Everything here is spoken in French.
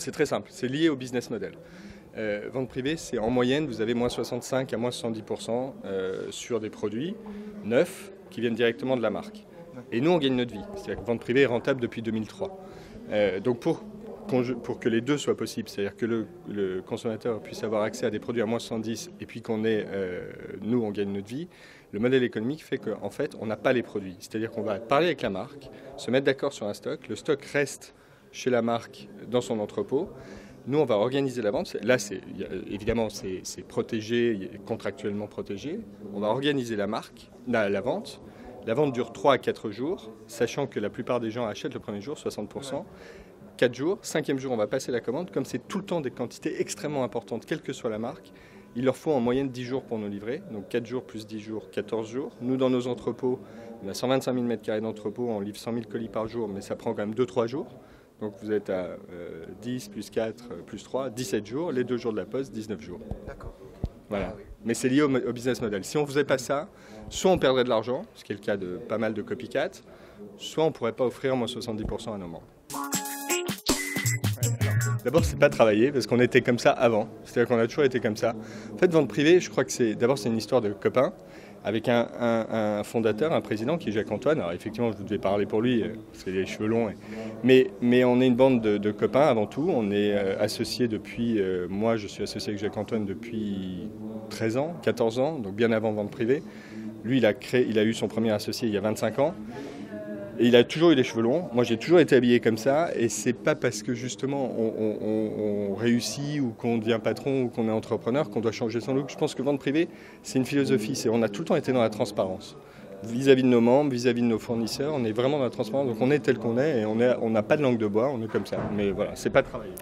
c'est très simple, c'est lié au business model. Vente privée, c'est en moyenne, vous avez moins 65 à moins 70% sur des produits neufs qui viennent directement de la marque. Et nous, on gagne notre vie. C'est-à-dire que vente privée est rentable depuis 2003. Donc pour que les deux soient possibles, c'est-à-dire que le consommateur puisse avoir accès à des produits à moins 70 et puis nous, on gagne notre vie, le modèle économique fait qu'en fait, on n'a pas les produits. C'est-à-dire qu'on va parler avec la marque, se mettre d'accord sur un stock, le stock reste chez la marque dans son entrepôt. Nous, on va organiser la vente. Là, évidemment, c'est protégé, contractuellement protégé. On va organiser la vente. La vente dure 3 à 4 jours, sachant que la plupart des gens achètent le premier jour, 60%. 4 jours, 5e jour, on va passer la commande. Comme c'est tout le temps des quantités extrêmement importantes, quelle que soit la marque, il leur faut en moyenne 10 jours pour nous livrer. Donc 4 jours plus 10 jours, 14 jours. Nous, dans nos entrepôts, on a 125 000 m² d'entrepôt, on livre 100 000 colis par jour, mais ça prend quand même 2-3 jours. Donc vous êtes à 10 plus 4 plus 3, 17 jours, les 2 jours de la poste, 19 jours. D'accord. Voilà. Mais c'est lié au business model. Si on ne faisait pas ça, soit on perdrait de l'argent, ce qui est le cas de pas mal de copycats, soit on ne pourrait pas offrir moins 70% à nos membres. D'abord, c'est pas travailler, parce qu'on était comme ça avant. C'est-à-dire qu'on a toujours été comme ça. En fait, vente privée, je crois que c'est une histoire de copains, avec un fondateur, un président qui est Jacques-Antoine. Alors effectivement, je vous devais parler pour lui, parce qu'il a les cheveux longs. Mais on est une bande de copains avant tout. On est associés depuis, moi je suis associé avec Jacques-Antoine depuis 13 ans, 14 ans, donc bien avant vente privée. Lui, il a eu son premier associé il y a 25 ans. Et il a toujours eu les cheveux longs. Moi, j'ai toujours été habillé comme ça. Et c'est pas parce que justement on réussit ou qu'on devient patron ou qu'on est entrepreneur qu'on doit changer son look. Je pense que vente privée, c'est une philosophie. On a tout le temps été dans la transparence. Vis-à-vis de nos membres, vis-à-vis de nos fournisseurs, on est vraiment dans la transparence. Donc on est tel qu'on est et on n'a pas de langue de bois, on est comme ça. Mais voilà, c'est pas travailler.